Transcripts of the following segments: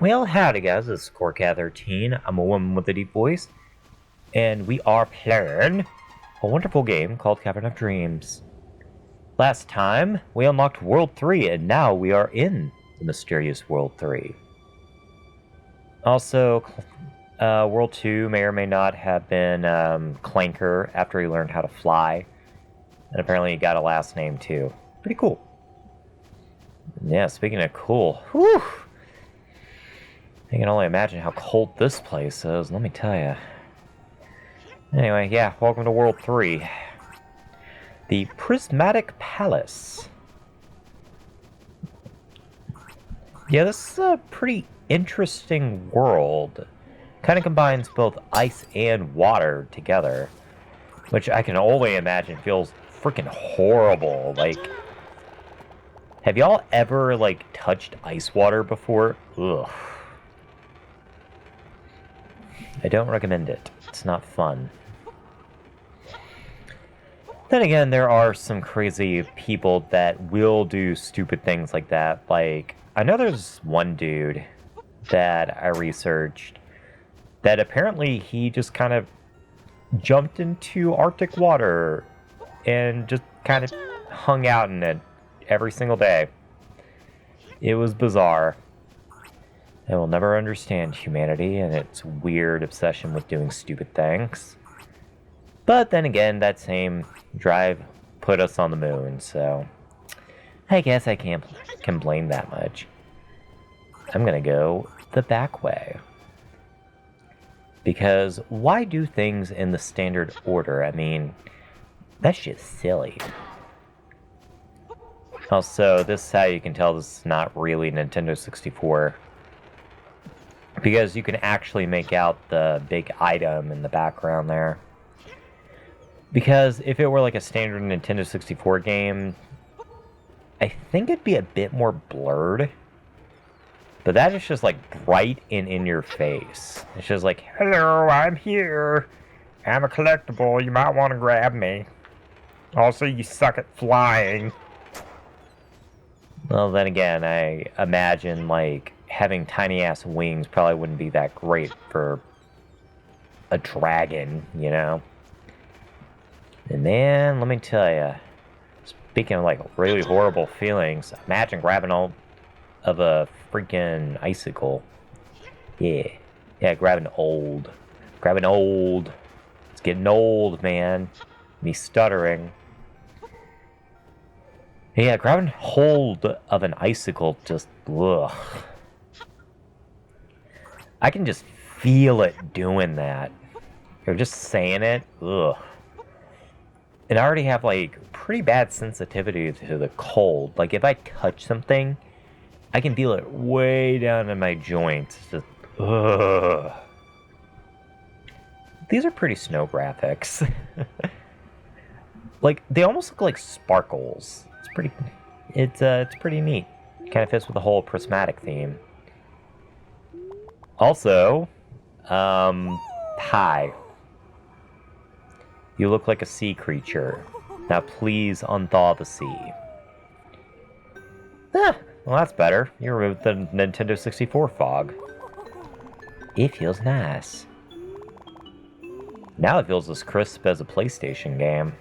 Well, howdy guys, this is Cat13. I'm a woman with a deep voice, and we are playing a wonderful game called Cavern of Dreams. Last time, we unlocked World 3, and now we are in the mysterious World 3. Also, World 2 may or may not have been Clanker after he learned how to fly, and apparently he got a last name too. Pretty cool. Yeah, speaking of cool, whew! I can only imagine how cold this place is, let me tell you. Anyway, yeah, welcome to World 3. The Prismatic Palace. Yeah, this is a pretty interesting world. Kind of combines both ice and water together, which I can only imagine feels freaking horrible. Like, have y'all ever, like, touched ice water before? Ugh. I don't recommend it. It's not fun. Then again, there are some crazy people that will do stupid things like that. Like, I know there's one dude that I researched that apparently he just kind of jumped into Arctic water and just kind of hung out in it every single day. It was bizarre. I will never understand humanity and its weird obsession with doing stupid things. But then again, that same drive put us on the moon, so I guess I can't complain that much. I'm gonna go the back way. Because why do things in the standard order? I mean, that's just silly. Also, this is how you can tell this is not really Nintendo 64. Because you can actually make out the big item in the background there. Because if it were like a standard Nintendo 64 game, I think it'd be a bit more blurred. But that is just like bright and in your face. It's just like, hello, I'm here. I'm a collectible. You might want to grab me. Also, you suck at flying. Well, then again, I imagine like having tiny ass wings probably wouldn't be that great for a dragon, you know? And man, let me tell you, speaking of like really horrible feelings, imagine grabbing all of a freaking icicle. Yeah, grabbing old. It's getting old, man. Me stuttering. Yeah, grabbing hold of an icicle just, ugh. I can just feel it doing that. Or just saying it, ugh. And I already have, like, pretty bad sensitivity to the cold. Like, if I touch something, I can feel it way down in my joints. Just, ugh. These are pretty snow graphics. Like, they almost look like sparkles. It's pretty neat. Kind of fits with the whole prismatic theme. Also, hi. You look like a sea creature. Now please unthaw the sea. Ah, well that's better. You removed the Nintendo 64 fog. It feels nice. Now it feels as crisp as a PlayStation game.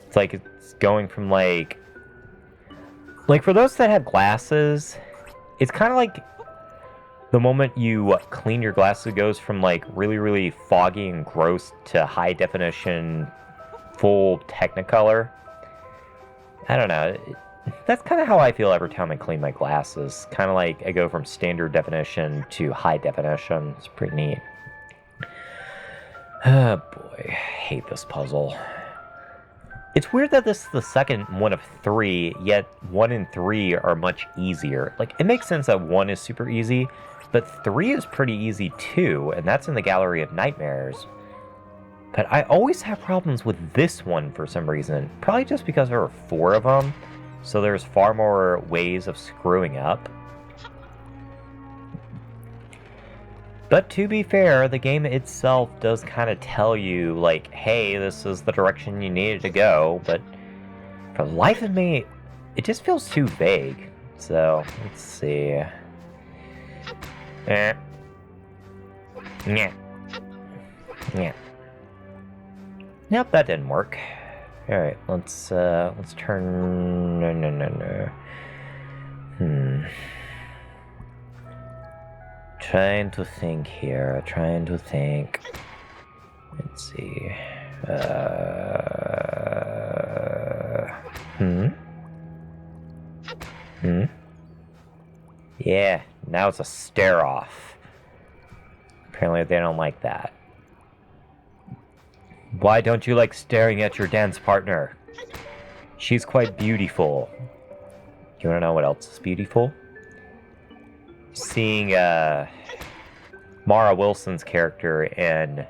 It's like it's going from like for those that have glasses, it's kind of like the moment you clean your glasses, it goes from like really, really foggy and gross to high definition, full Technicolor. I don't know. That's kind of how I feel every time I clean my glasses. Kind of like I go from standard definition to high definition. It's pretty neat. Oh boy, I hate this puzzle. It's weird that this is the second one of 3, yet 1 and 3 are much easier. Like, it makes sense that 1 is super easy, but 3 is pretty easy too, and that's in the Gallery of Nightmares. But I always have problems with this one for some reason. Probably just because there are 4 of them, so there's far more ways of screwing up. But to be fair, the game itself does kind of tell you, like, hey, this is the direction you needed to go, but for the life of me, it just feels too vague. So, let's see. Eh. Yeah. Yeah. Nope, that didn't work. Alright, let's turn... No. Trying to think here, Let's see. Yeah, now it's a stare off. Apparently they don't like that. Why don't you like staring at your dance partner? She's quite beautiful. You wanna know what else is beautiful? Seeing Mara Wilson's character and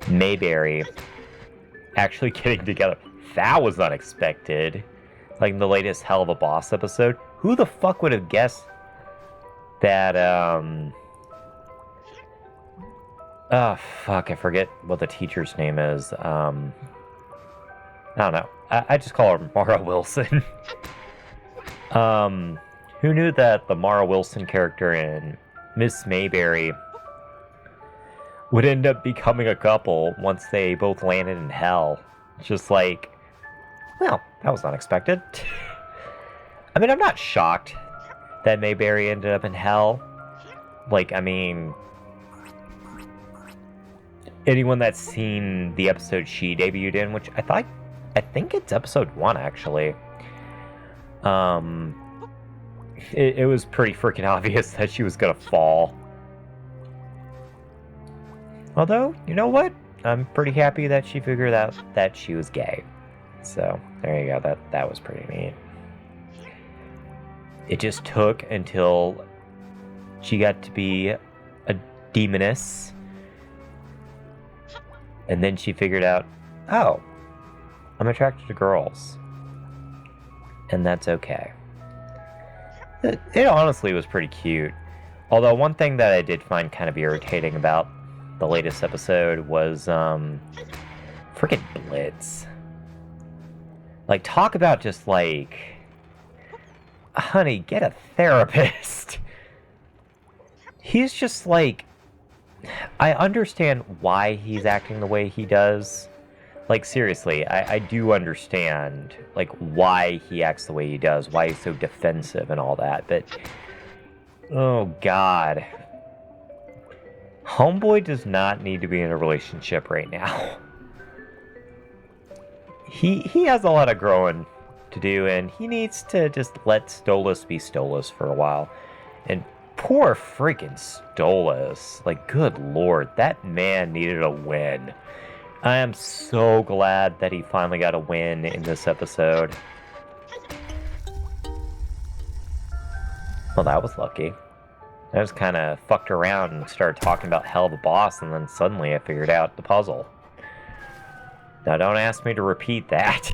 Mayberry actually getting together. That was unexpected. Like in the latest Hell of a Boss episode. Who the fuck would have guessed that, oh, fuck, I forget what the teacher's name is. I don't know. I just call her Mara Wilson. Who knew that the Mara Wilson character in Miss Mayberry would end up becoming a couple once they both landed in hell? Just like, well, that was unexpected. I mean, I'm not shocked that Mayberry ended up in hell. Like, I mean, anyone that's seen the episode she debuted in, which I think it's episode 1, actually. It was pretty freaking obvious that she was gonna fall. Although, you know what? I'm pretty happy that she figured out that she was gay. So, there you go. That was pretty neat. It just took until she got to be a demoness. And then she figured out, oh, I'm attracted to girls. And that's okay. It honestly was pretty cute. Although one thing that I did find kind of irritating about the latest episode was freaking Blitz. Like, talk about just like, honey, get a therapist. He's just like, I understand why he's acting the way he does. Like, seriously, I do understand, like, why he acts the way he does, why he's so defensive and all that, but, oh, God. Homeboy does not need to be in a relationship right now. He has a lot of growing to do, and he needs to just let Stolas be Stolas for a while. And poor freaking Stolas. Like, good lord, that man needed a win. I am so glad that he finally got a win in this episode. Well, that was lucky. I just kind of fucked around and started talking about Hell of a Boss, and then suddenly I figured out the puzzle. Now, don't ask me to repeat that,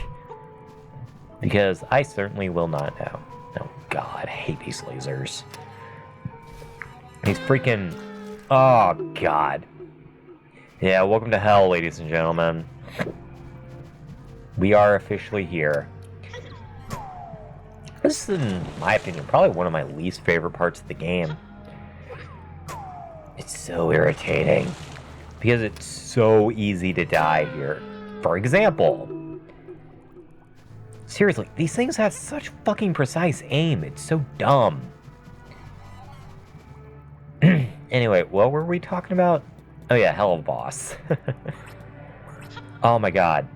because I certainly will not know. Oh, God, I hate these lasers. These freaking... Oh, God. Yeah, welcome to hell, ladies and gentlemen. We are officially here. This is, in my opinion, probably one of my least favorite parts of the game. It's so irritating. Because it's so easy to die here. For example. Seriously, these things have such fucking precise aim. It's so dumb. Anyway, what were we talking about? Oh yeah, Hell of a Boss. Oh my god.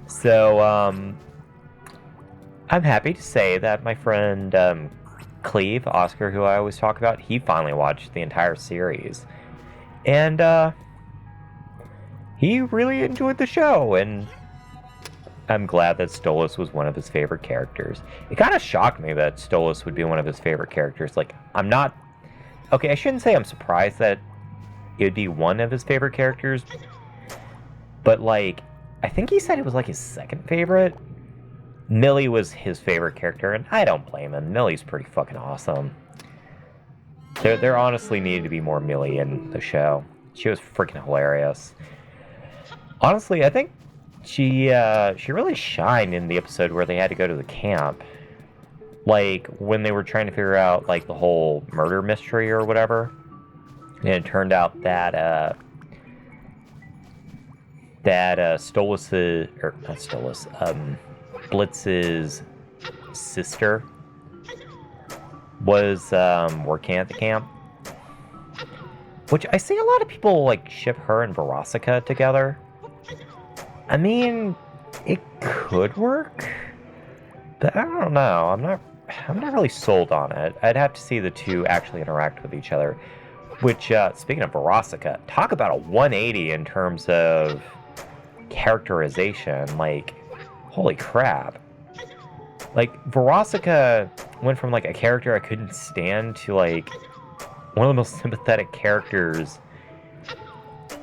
So, I'm happy to say that my friend, Cleve, Oscar, who I always talk about, he finally watched the entire series. And, he really enjoyed the show, and I'm glad that Stolas was one of his favorite characters. It kind of shocked me that Stolas would be one of his favorite characters. Like, I'm not... Okay, I shouldn't say I'm surprised that it would be one of his favorite characters, but, like, I think he said it was, like, his second favorite. Millie was his favorite character, and I don't blame him. Millie's pretty fucking awesome. There honestly needed to be more Millie in the show. She was freaking hilarious. Honestly, I think she really shined in the episode where they had to go to the camp. Like, when they were trying to figure out, like, the whole murder mystery or whatever, and it turned out that, Stolas' or not Stolas, Blitz's sister was, working at the camp. Which, I see a lot of people, like, ship her and Verosika together. I mean, it could work, but I don't know. I'm not really sold on it. I'd have to see the two actually interact with each other. Which, speaking of Verosika, talk about a 180 in terms of characterization. Like, holy crap. Like, Verosika went from, like, a character I couldn't stand to, like, one of the most sympathetic characters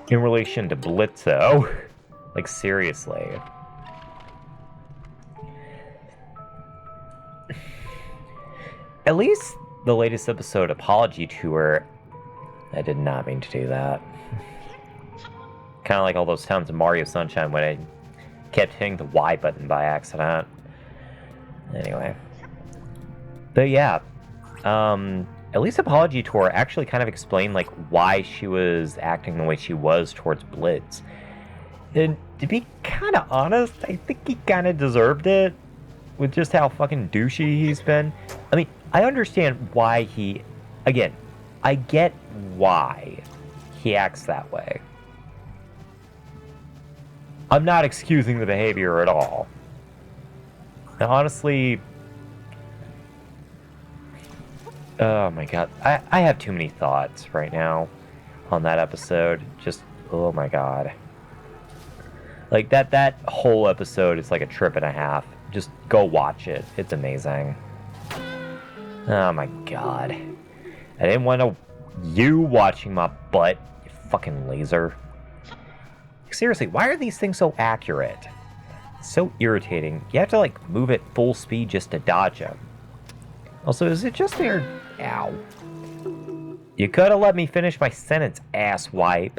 in relation to Blitzo. Like, seriously. At least the latest episode, Apology Tour, I did not mean to do that. Kind of like all those times in Mario Sunshine when I kept hitting the Y button by accident. Anyway. But yeah, at least Apology Tour actually kind of explained, like, why she was acting the way she was towards Blitz. And to be kind of honest, I think he kind of deserved it, with just how fucking douchey he's been. I mean, I understand why he... Again, I get why he acts that way. I'm not excusing the behavior at all. And honestly... Oh my god. I have too many thoughts right now on that episode. Just, oh my god. Like, that whole episode is like a trip and a half. Just go watch it. It's amazing. Oh my god. I didn't want you watching my butt, you fucking laser. Seriously, why are these things so accurate? It's so irritating. You have to, like, move at full speed just to dodge them. Also, is it just there? Ow. You could have let me finish my sentence, asswipe.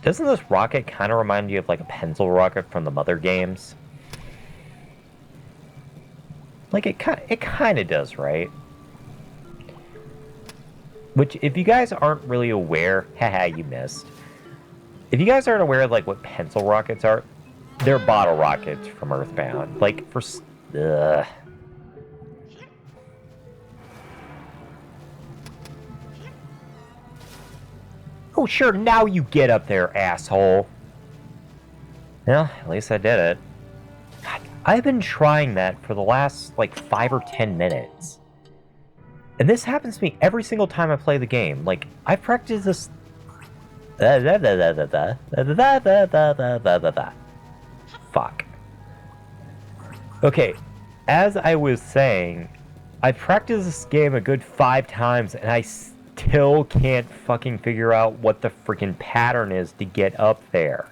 Doesn't this rocket kind of remind you of, like, a pencil rocket from the Mother games? Like, it kind of does, right? Which, if you guys aren't really aware, haha, you missed. If you guys aren't aware of, like, what pencil rockets are, they're bottle rockets from Earthbound. Like, for... Ugh. Oh, sure, now you get up there, asshole. Well, at least I did it. God, I've been trying that for the last, like, 5 or 10 minutes. And this happens to me every single time I play the game. Like, I've practiced this... Fuck. Okay, as I was saying, I've practiced this game a good 5 times, and I still can't fucking figure out what the freaking pattern is to get up there.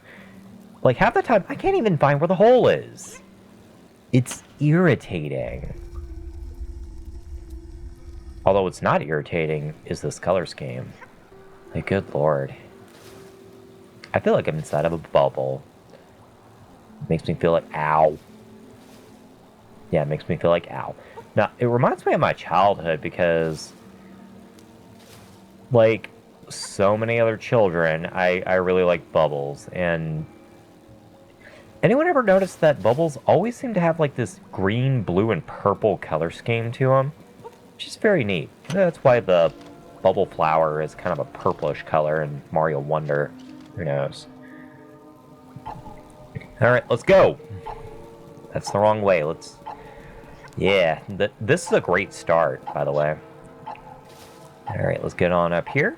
Like, half the time, I can't even find where the hole is. It's irritating. Although what's not irritating is this color scheme. Like, good lord. I feel like I'm inside of a bubble. It makes me feel like, ow. Yeah, it makes me feel like, ow. Now, it reminds me of my childhood because, like so many other children, I really like bubbles. And anyone ever noticed that bubbles always seem to have, like, this green, blue, and purple color scheme to them? Which is very neat. That's why the bubble flower is kind of a purplish color in Mario Wonder. Who knows? Alright, let's go! That's the wrong way. Let's... Yeah, this is a great start, by the way. Alright, let's get on up here.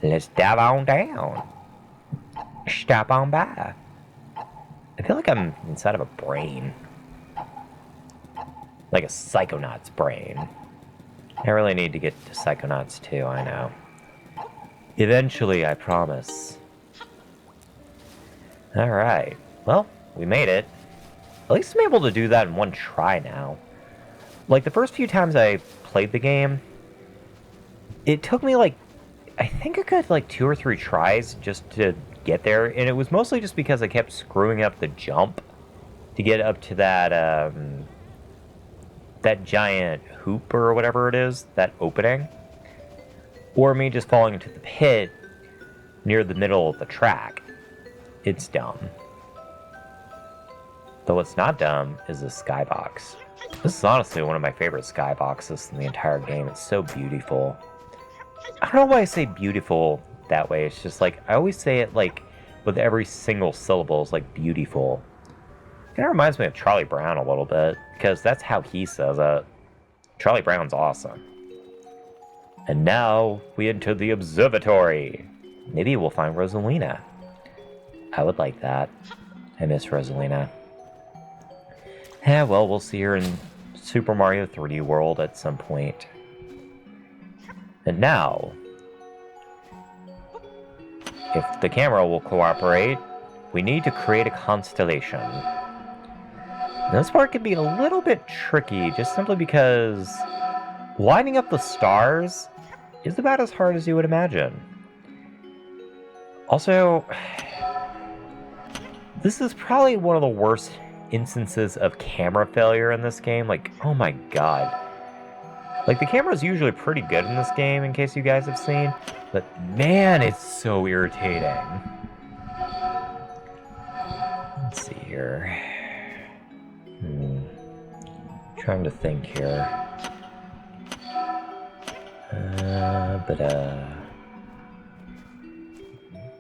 Let's dive on down. Stop on by. I feel like I'm inside of a brain. Like a Psychonaut's brain. I really need to get to Psychonauts 2, I know. Eventually, I promise. Alright. Well, we made it. At least I'm able to do that in one try now. Like, the first few times I played the game, it took me, like, I think a good, like, 2 or 3 tries just to get there, and it was mostly just because I kept screwing up the jump to get up to that giant hoop or whatever it is, that opening, or me just falling into the pit near the middle of the track. It's dumb. Though what's not dumb is the skybox. This is honestly one of my favorite skyboxes in the entire game. It's so beautiful. I don't know why I say beautiful that way. It's just like, I always say it like with every single syllable is like beautiful. Kind of reminds me of Charlie Brown a little bit, because that's how he says it. Charlie Brown's awesome. And now we enter the observatory. Maybe we'll find Rosalina. I would like that. I miss Rosalina. Yeah, well, we'll see her in Super Mario 3D World at some point. And now, if the camera will cooperate, we need to create a constellation. This part can be a little bit tricky, just simply because lining up the stars is about as hard as you would imagine. Also, this is probably one of the worst instances of camera failure in this game. Like, oh my god. Like, the camera's usually pretty good in this game, in case you guys have seen, but man, it's so irritating. Let's see here. Trying to think here.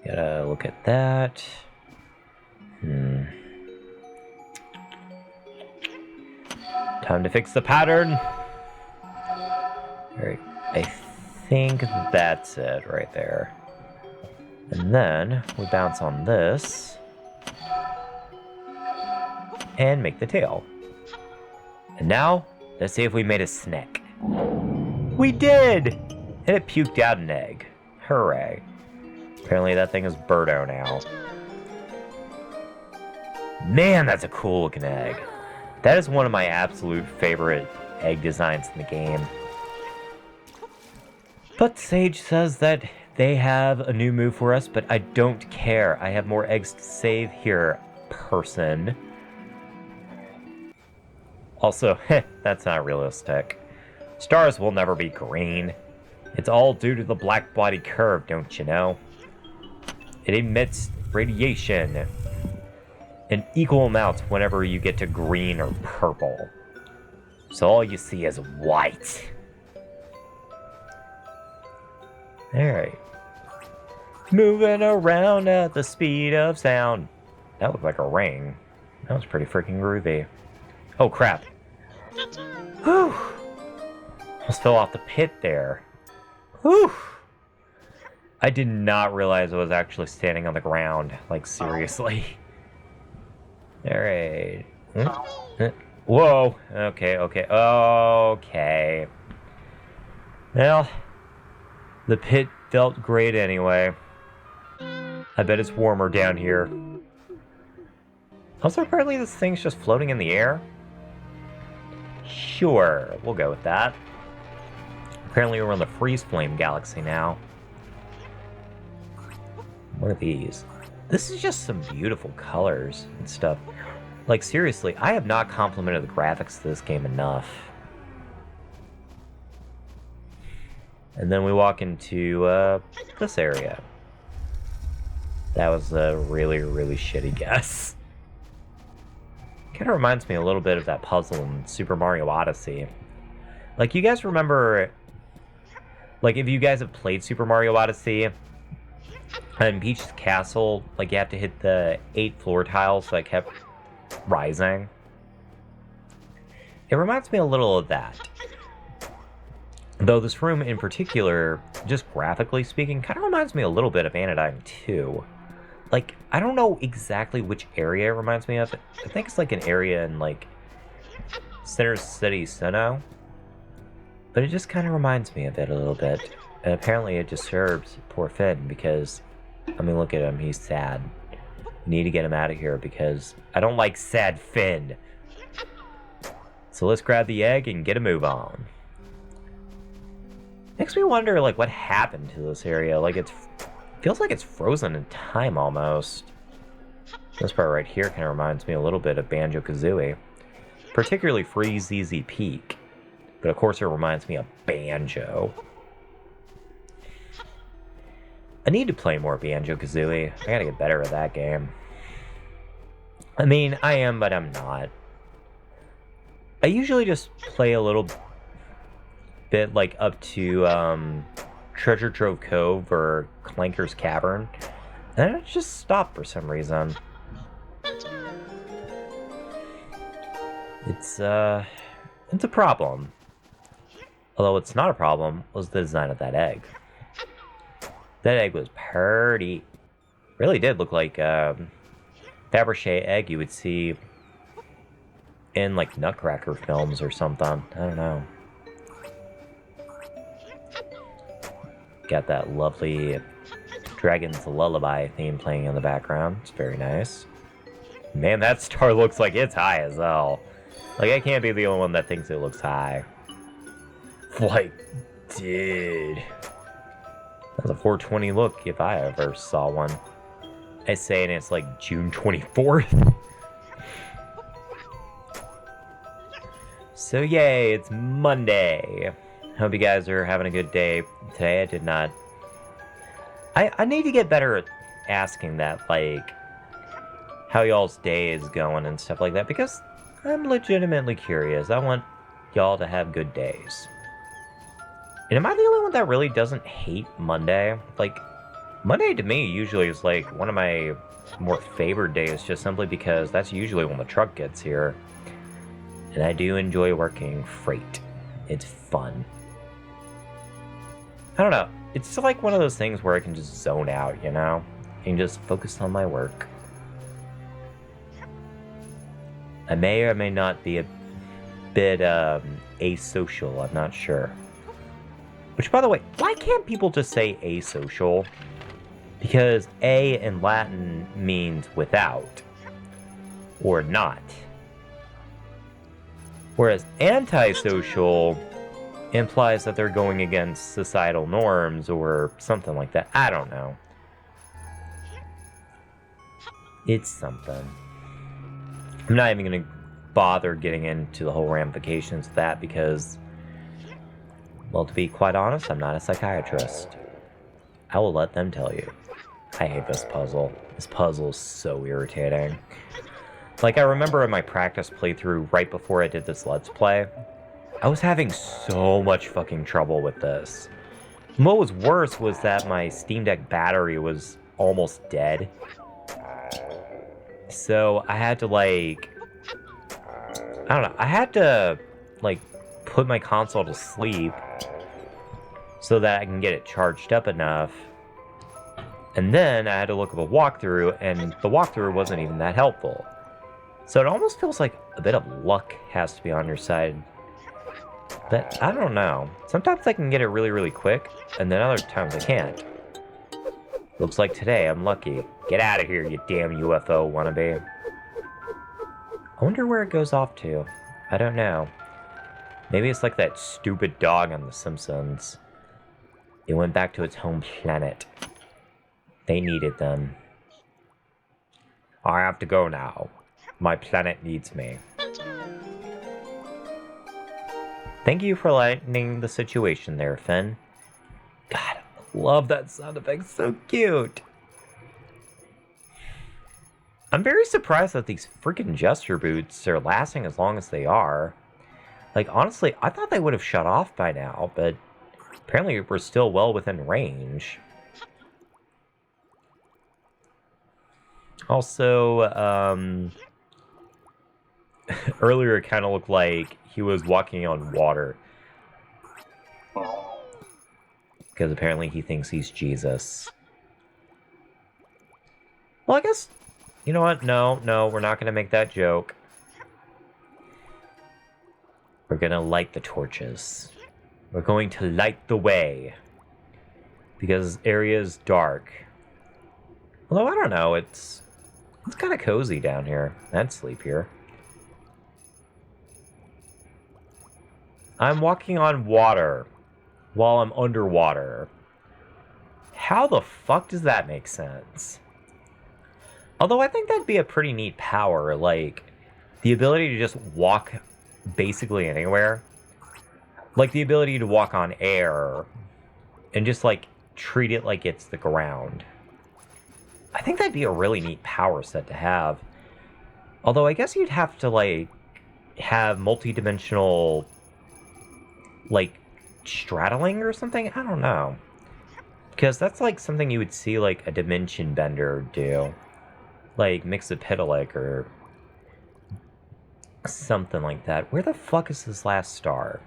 Gotta look at that. Time to fix the pattern. Alright, I think that's it right there. And then we bounce on this and make the tail. And now, let's see if we made a snack. We did! And it puked out an egg. Hooray. Apparently that thing is Birdo now. Man, that's a cool looking egg. That is one of my absolute favorite egg designs in the game. But Sage says that they have a new move for us, but I don't care. I have more eggs to save here, person. Also, that's not realistic. Stars will never be green. It's all due to the black body curve, don't you know? It emits radiation in equal amounts whenever you get to green or purple. So all you see is white. Alright. Moving around at the speed of sound. That looked like a ring. That was pretty freaking groovy. Oh crap. Whew. Almost fell off the pit there. Whew. I did not realize I was actually standing on the ground. Like, seriously. Alright. Whoa. Okay. Well, the pit felt great anyway. I bet it's warmer down here. Also, apparently this thing's just floating in the air. Sure, we'll go with that. Apparently we're in the Freeze Flame Galaxy now. What are these? This is just some beautiful colors and stuff. Like, seriously, I have not complimented the graphics of this game enough. And then we walk into this area. That was a really, really shitty guess. Kind of reminds me a little bit of that puzzle in Super Mario Odyssey. Like, you guys remember... Like, if you guys have played Super Mario Odyssey, in Peach's Castle, like, you have to hit the 8 floor tiles that kept rising. It reminds me a little of that. Though this room in particular, just graphically speaking, kind of reminds me a little bit of Anodyne 2. Like, I don't know exactly which area it reminds me of. I think it's like an area in, like, Center City Sinnoh. But it just kind of reminds me of it a little bit. And apparently it disturbs poor Finn because, I mean, look at him, he's sad. We need to get him out of here because I don't like sad Finn. So let's grab the egg and get a move on. Makes me wonder, like, what happened to this area. Like, feels like it's frozen in time almost. This part right here kind of reminds me a little bit of Banjo-Kazooie. Particularly Freeze Easy Peak. But of course it reminds me of Banjo. I need to play more Banjo-Kazooie. I gotta get better at that game. I mean, I am, but I'm not. I usually just play a little bit, like, up to, Treasure Trove Cove or Clanker's Cavern. And I just stop for some reason. It's a problem. Although it's not a problem, was the design of that egg. That egg was pretty. Really did look like a Fabergé egg you would see in like Nutcracker films or something. I don't know. Got that lovely Dragon's Lullaby theme playing in the background. It's very nice. Man, that star looks like it's high as hell. Like, I can't be the only one that thinks it looks high. Like, dude. That's a 420 look if I ever saw one. I say, and it's like June 24th. So, yay, it's Monday. Hope you guys are having a good day. Today I did not... I need to get better at asking that, like, how y'all's day is going and stuff like that, because I'm legitimately curious. I want y'all to have good days. And am I the only one that really doesn't hate Monday? Like, Monday to me usually is like one of my more favored days, just simply because that's usually when the truck gets here. And I do enjoy working freight. It's fun. I don't know. It's like one of those things where I can just zone out, you know? I can just focus on my work. I may or may not be a bit asocial, I'm not sure. Which, by the way, why can't people just say asocial? Because a in Latin means without, or not. Whereas antisocial implies that they're going against societal norms or something like that. I don't know. It's something. I'm not even going to bother getting into the whole ramifications of that because, well, to be quite honest, I'm not a psychiatrist. I will let them tell you. I hate this puzzle. This puzzle is so irritating. Like, I remember in my practice playthrough right before I did this Let's Play, I was having so much fucking trouble with this. And what was worse was that my Steam Deck battery was almost dead. So I had to, like... I don't know. I had to, like, put my console to sleep so that I can get it charged up enough. And then I had to look at the walkthrough, and the walkthrough wasn't even that helpful. So it almost feels like a bit of luck has to be on your side. But I don't know. Sometimes I can get it really, really quick, and then other times I can't. Looks like today I'm lucky. Get out of here, you damn UFO wannabe. I wonder where it goes off to. I don't know. Maybe it's like that stupid dog on The Simpsons. It went back to its home planet. They needed them. I have to go now. My planet needs me. Thank you for lightening the situation there, Finn. God, I love that sound effect. So cute. I'm very surprised that these freaking gesture boots are lasting as long as they are. Like, honestly, I thought they would have shut off by now, but apparently we're still well within range. Also, earlier it kind of looked like he was walking on water. Because apparently he thinks he's Jesus. Well, I guess... You know what? No, we're not going to make that joke. We're going to light the torches. We're going to light the way. Because this area is dark. Although, I don't know, it's kind of cozy down here. I'd sleep here. I'm walking on water while I'm underwater. How the fuck does that make sense? Although I think that'd be a pretty neat power, like the ability to just walk basically anywhere. Like the ability to walk on air and just like treat it like it's the ground. I think that'd be a really neat power set to have. Although I guess you'd have to like have multi-dimensional like straddling or something. I don't know. Because that's like something you would see like a dimension bender do. Like Mixapitalic or something like that. Where the fuck is this last star?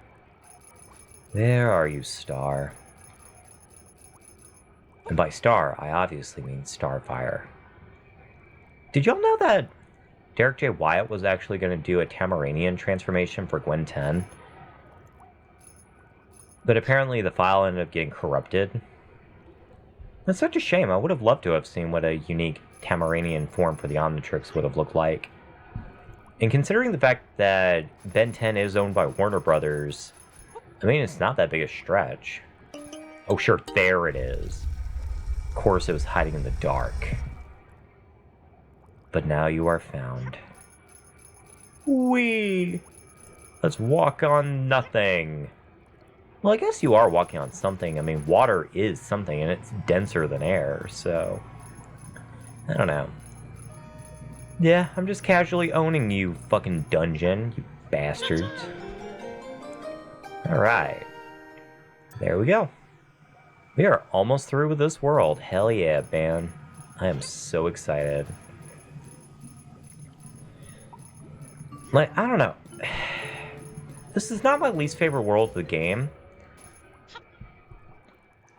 There are you, star. And by star, I obviously mean Starfire. Did y'all know that Derek J. Wyatt was actually going to do a Tamaranian transformation for Gwen 10? But apparently the file ended up getting corrupted. That's such a shame. I would have loved to have seen what a unique Tamaranian form for the Omnitrix would have looked like. And considering the fact that Ben 10 is owned by Warner Brothers, I mean, it's not that big a stretch. Oh, sure, there it is. Of course it was hiding in the dark. But now you are found. Whee! Let's walk on nothing. Well, I guess you are walking on something. I mean, water is something, and it's denser than air, so... I don't know. Yeah, I'm just casually owning you, fucking dungeon, you bastards. Alright. There we go. We are almost through with this world. Hell yeah, man. I am so excited. Like, I don't know. This is not my least favorite world of the game.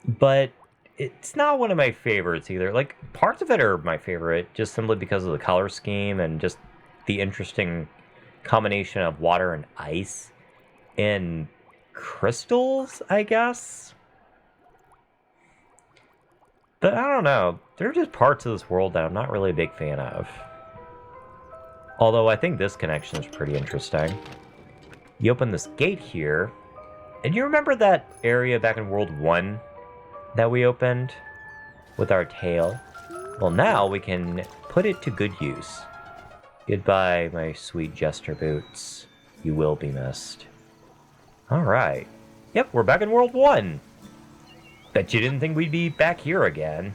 But it's not one of my favorites either. Like, parts of it are my favorite, just simply because of the color scheme and just the interesting combination of water and ice and crystals, I guess. But I don't know. There are just parts of this world that I'm not really a big fan of. Although I think this connection is pretty interesting. You open this gate here, and you remember that area back in World 1 that we opened with our tail? Well, now we can put it to good use. Goodbye, my sweet jester boots. You will be missed. Alright. Yep, we're back in World 1. Bet you didn't think we'd be back here again.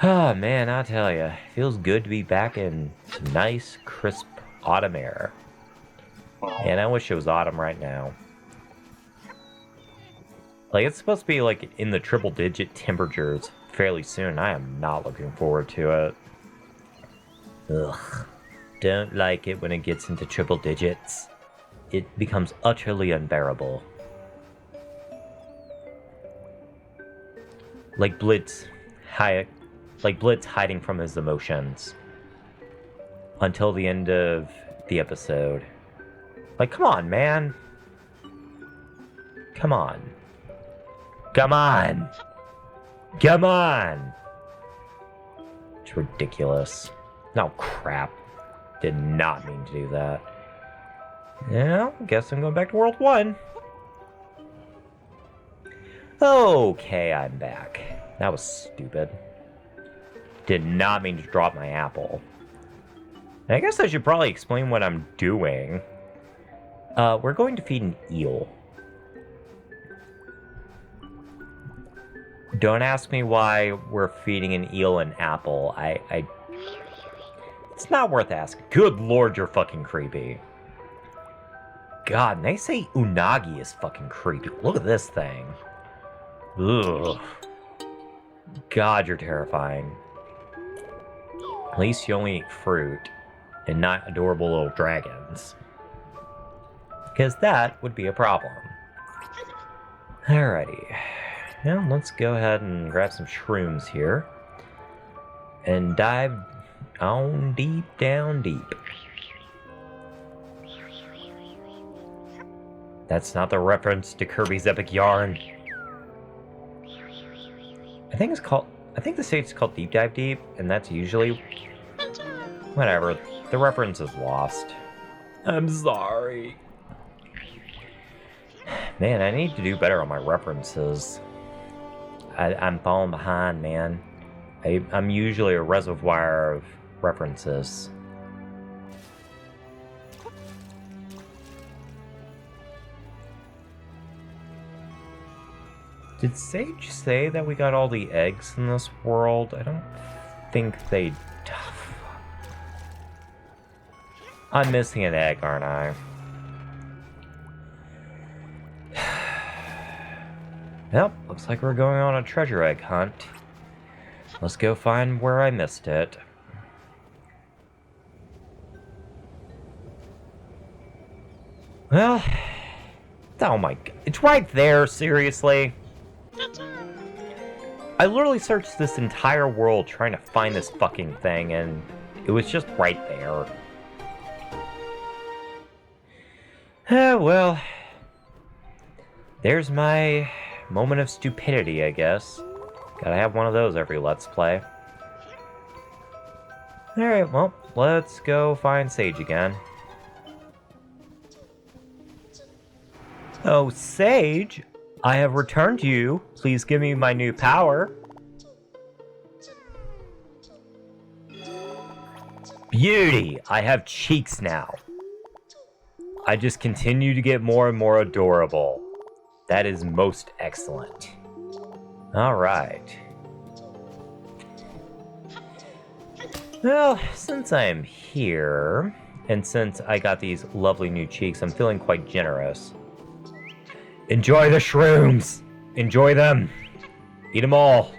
Ah, man, I tell ya, feels good to be back in some nice, crisp autumn air. And I wish it was autumn right now. Like, it's supposed to be, like, in the triple-digit temperatures fairly soon. I am not looking forward to it. Ugh. Don't like it when it gets into triple digits. It becomes utterly unbearable. Like Blitz hiding from his emotions. Until the end of the episode. Like, come on, man. Come on. Come on! Come on! It's ridiculous. No, crap. Did not mean to do that. Yeah, guess I'm going back to World 1. Okay, I'm back. That was stupid. Did not mean to drop my apple. I guess I should probably explain what I'm doing. We're going to feed an eel. Don't ask me why we're feeding an eel an apple. It's not worth asking. Good lord, you're fucking creepy. God, and they say unagi is fucking creepy. Look at this thing. Ugh. God, you're terrifying. At least you only eat fruit and not adorable little dragons. Because that would be a problem. Alrighty. Now, let's go ahead and grab some shrooms here. And dive on deep down deep. That's not the reference to Kirby's Epic Yarn. I think the stage's called Deep Dive Deep, and that's usually... Whatever, the reference is lost. I'm sorry. Man, I need to do better on my references. I'm falling behind, man. I'm usually a reservoir of references. Did Sage say that we got all the eggs in this world? I don't think they... I'm missing an egg, aren't I? Yep, looks like we're going on a treasure egg hunt. Let's go find where I missed it. Well... Oh my god. It's right there, seriously? I literally searched this entire world trying to find this fucking thing, and it was just right there. Well... There's my moment of stupidity, I guess. Gotta have one of those every Let's Play. Alright, well, let's go find Sage again. Oh, Sage! I have returned you. Please give me my new power. Beauty! I have cheeks now. I just continue to get more and more adorable. That is most excellent. Alright. Well, since I'm here, and since I got these lovely new cheeks, I'm feeling quite generous. Enjoy the shrooms! Enjoy them! Eat them all!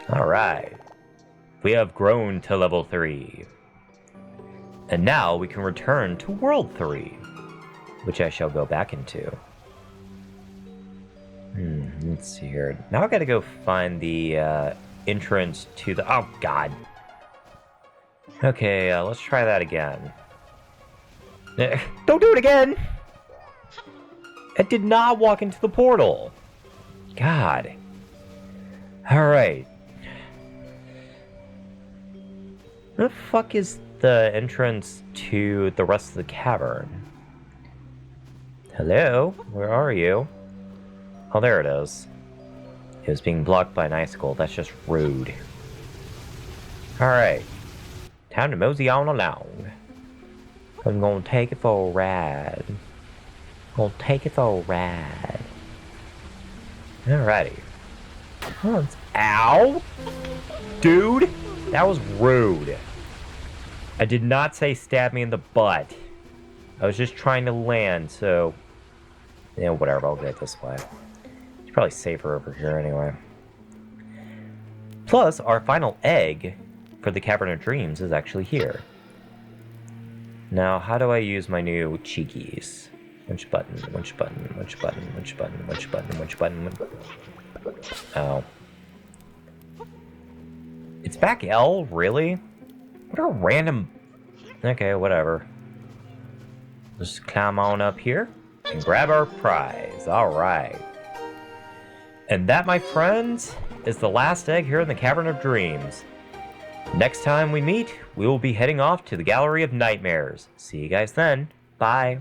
Alright. We have grown to level 3. And now we can return to World 3, which I shall go back into. Let's see here. Now I gotta go find the entrance to the... Oh, God. Okay, let's try that again. Don't do it again! I did not walk into the portal. God. Alright. Where the fuck is the entrance to the rest of the cavern? Hello? Where are you? Oh, there it is. It was being blocked by an icicle. That's just rude. Alright. Time to mosey on along. I'm gonna take it for a ride. Gonna take it for a ride. Alrighty. Ow! Dude! That was rude. I did not say stab me in the butt. I was just trying to land, so... Yeah, whatever, I'll get this way. It's probably safer over here anyway. Plus, our final egg for the Cavern of Dreams is actually here. Now, how do I use my new cheekies? Which button? Which button? Which button? Which button? Which button? Which button? Oh. It's back L? Really? What a random... Okay, whatever. Just climb on up here and grab our prize. Alright. And that, my friends, is the last egg here in the Cavern of Dreams. Next time we meet, we will be heading off to the Gallery of Nightmares. See you guys then. Bye.